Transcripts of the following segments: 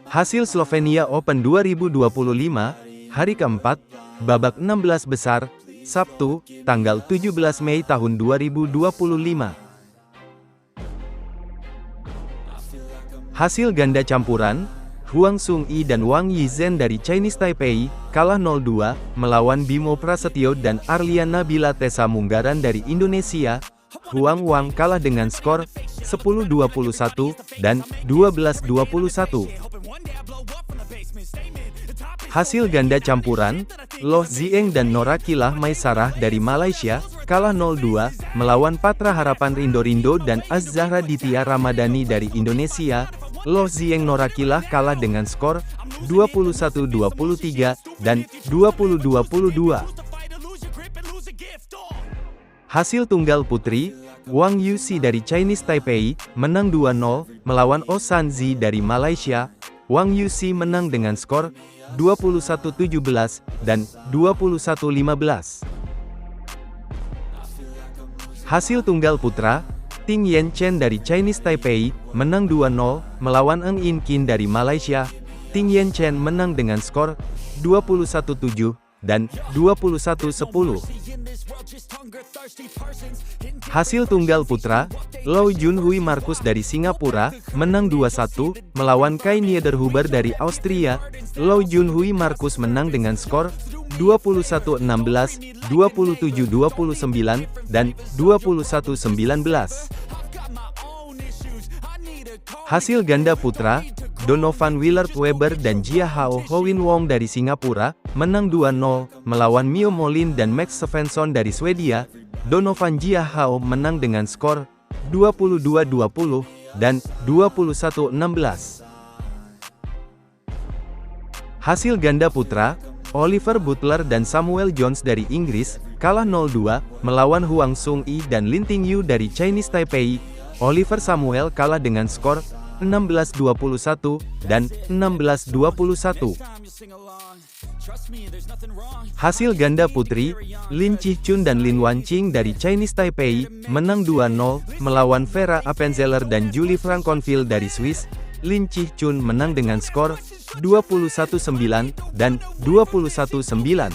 Hasil Slovenia Open 2025, hari keempat, babak 16 besar, Sabtu, tanggal 17 Mei tahun 2025. Hasil ganda campuran, Huang Sung-yi dan Wang Yizhen dari Chinese Taipei, kalah 0-2, melawan Bimo Prasetyo dan Arlian Nabila Tessa Munggaran dari Indonesia. Huang Wang kalah dengan skor 10-21, dan 12-21. Hasil ganda campuran, Loh Zieng dan Norakilah Maisarah dari Malaysia, kalah 0-2, melawan Patra Harapan Rindo dan Az-Zahra Ditya Ramadhani dari Indonesia. Loh Zieng Norakilah kalah dengan skor 21-23, dan 20-22. Hasil tunggal putri, Wang Yusi dari Chinese Taipei, menang 2-0, melawan Oh San Zi dari Malaysia. Wang Yusi menang dengan skor 21-17, dan 21-15. Hasil tunggal putra, Ting Yen Chen dari Chinese Taipei, menang 2-0, melawan Eng In Kin dari Malaysia. Ting Yen Chen menang dengan skor 21-7, dan 21-10. Hasil tunggal putra, Lau Junhui Markus dari Singapura, menang 2-1, melawan Kai Niederhuber dari Austria. Lau Junhui Markus menang dengan skor 21-16, 27-29, dan 21-19. Hasil ganda putra, Donovan Willard-Weber dan Jia Hao Howin Wong dari Singapura, menang 2-0, melawan Mio Molin dan Max Svensson dari Swedia. Donovan Jia Hao menang dengan skor 22-20, dan 21-16. Hasil ganda putra, Oliver Butler dan Samuel Jones dari Inggris, kalah 0-2, melawan Huang Sung-yi dan Lin Tingyu dari Chinese Taipei. Oliver Samuel kalah dengan skor 16-21, dan 16-21. Hasil ganda putri, Lin Chi-chun dan Lin Wanqing dari Chinese Taipei, menang 2-0, melawan Vera Appenzeller dan Julie Franconville dari Swiss. Lin Chi-chun menang dengan skor 21-9, dan 21-9.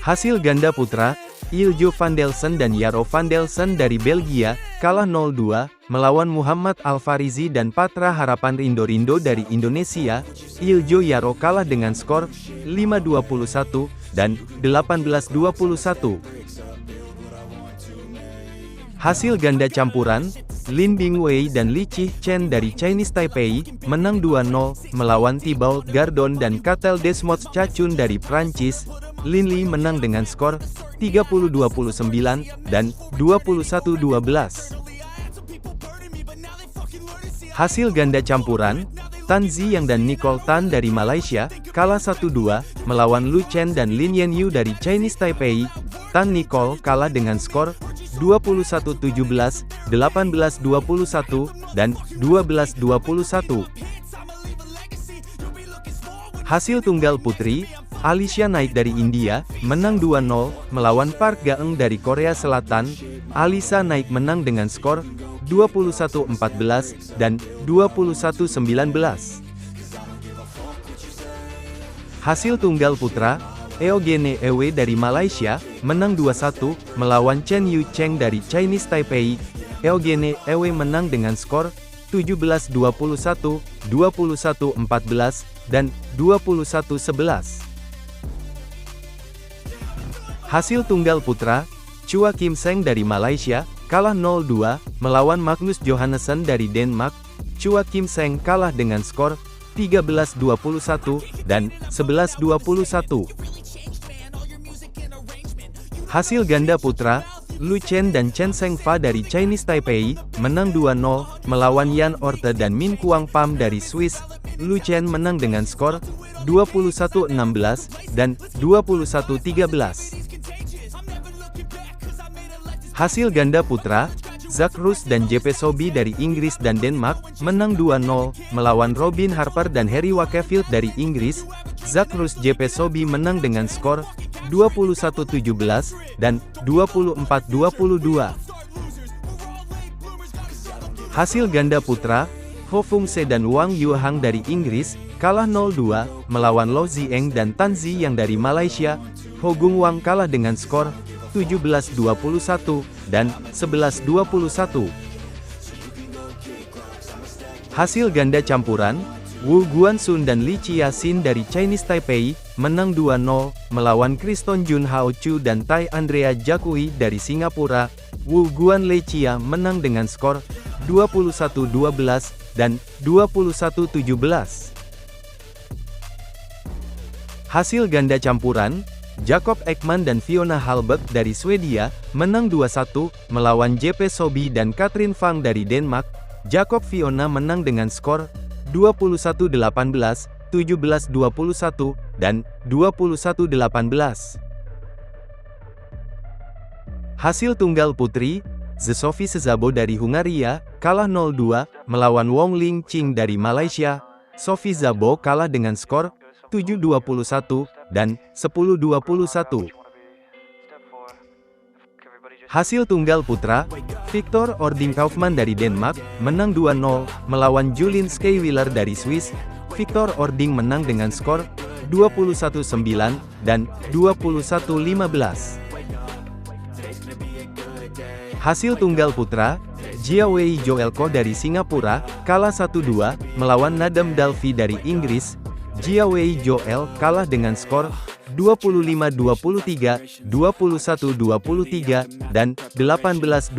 Hasil ganda putra, Iljo van Delsen dan Jaro van Delsen dari Belgia, kalah 0-2, melawan Muhammad Al-Farizi dan Patra Harapan Rindo dari Indonesia. Iljo Jaro kalah dengan skor 5-21, dan 18-21. Hasil ganda campuran, Lin Bingwei dan Li Chi-chen dari Chinese Taipei, menang 2-0, melawan Thibaut Gardon dan Katel Desmots Chachun dari Prancis. Lin Li menang dengan skor 30-29, dan 21-12. Hasil ganda campuran, Tan Ziyang dan Nicole Tan dari Malaysia, kalah 1-2, melawan Lu Chen dan Lin Yanyu dari Chinese Taipei. Tan Nicole kalah dengan skor 21-17, 18-21, dan 12-21. Hasil tunggal putri, Alicia Naik dari India, menang 2-0, melawan Park Ga-eun dari Korea Selatan. Alicia Naik menang dengan skor 21-14, dan 21-19. Hasil tunggal putra, Eugene Ewe dari Malaysia, menang 2-1, melawan Chen Yu Cheng dari Chinese Taipei. Eugene Ewe menang dengan skor 17-21, 21-14, dan 21-11. Hasil tunggal putra, Chua Kim Seng dari Malaysia, kalah 0-2, melawan Magnus Johannesson dari Denmark. Chua Kim Seng kalah dengan skor 13-21, dan 11-21. Hasil ganda putra, Lu Chen dan Chen Zhengfa dari Chinese Taipei, menang 2-0, melawan Yan Orte dan Min Kuang Pham dari Swiss. Lu Chen menang dengan skor 21-16, dan 21-13. Hasil ganda putra, Zak Rus dan JP Sobi dari Inggris dan Denmark, menang 2-0, melawan Robin Harper dan Harry Wakefield dari Inggris. Zak Rus JP Sobi menang dengan skor 21-17, dan 24-22. Hasil ganda putra, Ho Fung Se dan Wang Yuhang dari Inggris, kalah 0-2, melawan Lo Zieng dan Tan Zi yang dari Malaysia. Ho Gung Wang kalah dengan skor 17-21, dan 11-21. Hasil ganda campuran, Wu Guanxun dan Li Chia-sin dari Chinese Taipei, menang 2-0, melawan Kriston Jun Hao Chu dan Tai Andrea Jakui dari Singapura. Wu Guan Li Chia menang dengan skor 21-12, dan 21-17. Hasil ganda campuran, Jacob Ekman dan Fiona Halberg dari Swedia, menang 2-1, melawan JP Sobi dan Katrin Fang dari Denmark. Jacob Fiona menang dengan skor 21-18, 17-21, dan 21-18. Hasil tunggal putri, Zsofie Szabo dari Hungaria, kalah 0-2, melawan Wong Ling Qing dari Malaysia. Zsofie Szabo kalah dengan skor 7-21, dan 10-21. Hasil tunggal putra, Victor Ording Kaufmann dari Denmark, menang 2-0, melawan Julien Skywiller dari Swiss. Victor Ording menang dengan skor 21-9, dan 21-15. Hasil tunggal putra, Jia Wei Joel Ko dari Singapura, kalah 1-2, melawan Nadam Dalvi dari Inggris. Jia Wei Joel kalah dengan skor 25-23, 21-23, dan 18-21.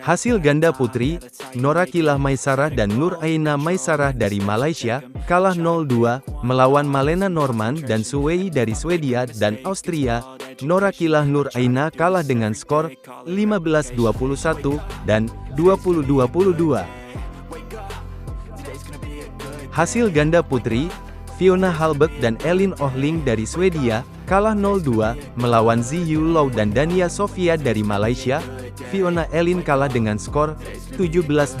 Hasil ganda putri, Norakilah Maisarah dan Nur Aina Maisarah dari Malaysia, kalah 0-2, melawan Malena Norman dan Su Wei dari Swedia dan Austria. Norakilah Nur Aina kalah dengan skor 15-21, dan 20-22. Hasil ganda putri, Fiona Halberg dan Elin Ohling dari Swedia, kalah 0-2, melawan Zi Yu Lau dan Dania Sofia dari Malaysia. Fiona Elin kalah dengan skor 17-21,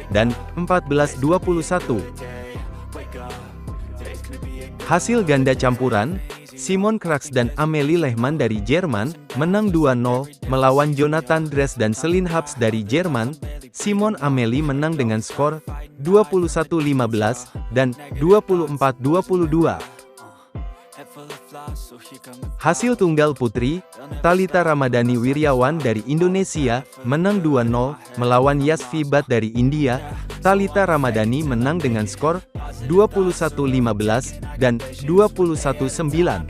dan 14-21. Hasil ganda campuran, Simon Krax dan Amelie Lehmann dari Jerman, menang 2-0, melawan Jonathan Dress dan Celine Happs dari Jerman. Simon Amelie menang dengan skor 21-15, dan 24-22. Hasil tunggal putri, Thalita Ramadhani Wiryawan dari Indonesia, menang 2-0, melawan Yasvi Bhatt dari India. Thalita Ramadhani menang dengan skor 21-15, dan 21-9.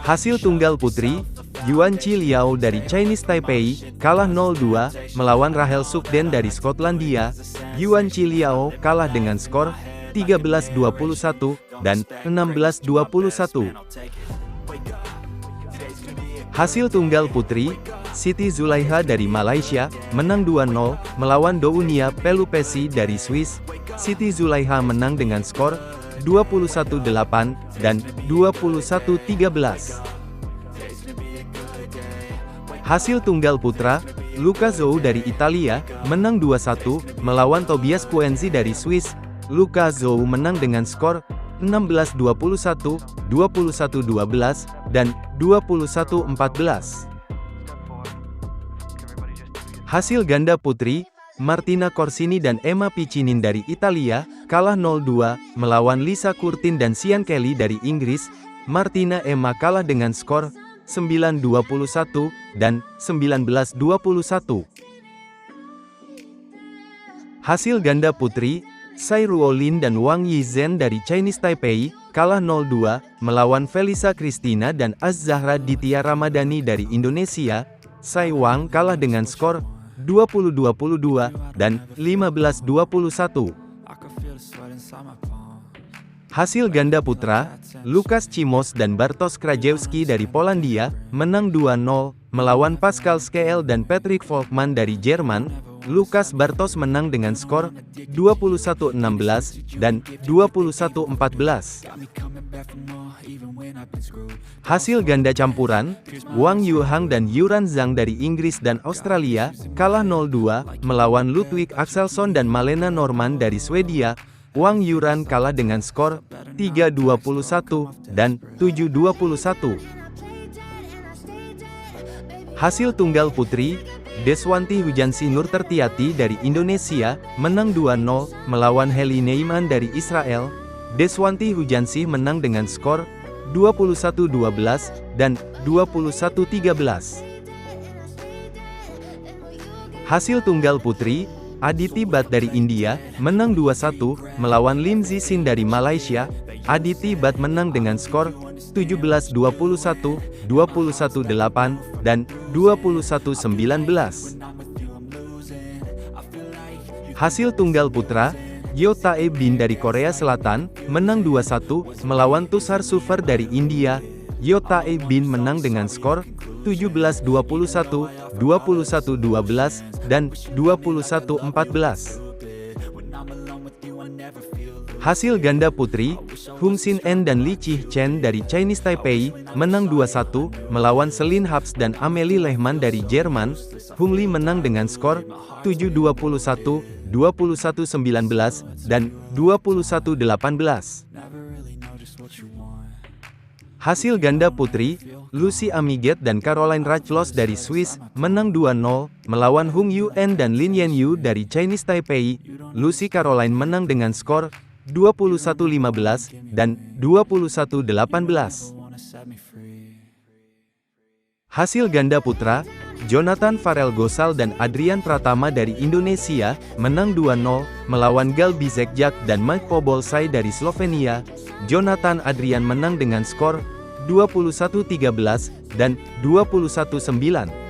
Hasil tunggal putri, Yuan Chi Liao dari Chinese Taipei, kalah 0-2, melawan Rahel Sukden dari Skotlandia. Yuan Chi Liao kalah dengan skor 13-21, dan 16-21. Hasil tunggal putri, Siti Zulaiha dari Malaysia, menang 2-0, melawan Dounia Pelupesi dari Swiss. Siti Zulaiha menang dengan skor 21-8, dan 21-13. Hasil tunggal putra, Luca Zou dari Italia, menang 2-1, melawan Tobias Puenzi dari Swiss. Luca Zou menang dengan skor 16-21, 21-12, dan 21-14. Hasil ganda putri, Martina Corsini dan Emma Piccinin dari Italia, kalah 0-2, melawan Lisa Curtin dan Sian Kelly dari Inggris. Martina Emma kalah dengan skor 9-21, dan 19-21. Hasil ganda putri, Tsai Ruolin dan Wang Yizhen dari Chinese Taipei, kalah 0-2, melawan Felisa Christina dan Az-Zahra Ditya Ramadhani dari Indonesia. Tsai Wang kalah dengan skor 20-22, dan 15-21. Hasil ganda putra, Lukas Cimos dan Bartosz Krajewski dari Polandia, menang 2-0, melawan Pascal Scheel dan Patrick Volkmann dari Jerman. Lukas Bartos menang dengan skor 21-16, dan 21-14. Hasil ganda campuran, Wang Yuhang dan Yuran Zhang dari Inggris dan Australia, kalah 0-2, melawan Ludwig Axelsson dan Malena Norman dari Swedia. Wang Yuran kalah dengan skor 3-21, dan 7-21. Hasil tunggal putri, Deswanti Hujansi Nur Tertiati dari Indonesia, menang 2-0, melawan Heli Neiman dari Israel. Deswanti Hujansi menang dengan skor 21-12, dan 21-13. Hasil tunggal putri, Aditi Bhatt dari India, menang 2-1, melawan Lim Zi Sin dari Malaysia. Aditi Bhatt menang dengan skor 17-21, 21-8, dan 21-19. Hasil tunggal putra, Yeo Tae Bin dari Korea Selatan, menang 2-1, melawan Tushar Shufar dari India. Yeo Tae Bin menang dengan skor 17-21, 21-12, dan 21-14. Hasil ganda putri, Hung Sin En dan Lee Chi Chen dari Chinese Taipei, menang 2-1, melawan Celine Happs dan Amelie Lehmann dari Jerman. Hung Lee menang dengan skor 7-21, 21-19, dan 21-18. Hasil ganda putri, Lucy Amiget dan Caroline Rachlos dari Swiss, menang 2-0, melawan Hung Yuen dan Lin Yanyu dari Chinese Taipei. Lucy Caroline menang dengan skor 21-15, dan 21-18. Hasil ganda putra, Jonathan Farel Gosal dan Adrian Pratama dari Indonesia, menang 2-0, melawan Gal Bizekjak dan Mike Pobolsai dari Slovenia. Jonathan Adrian menang dengan skor 21-13, dan 21-9.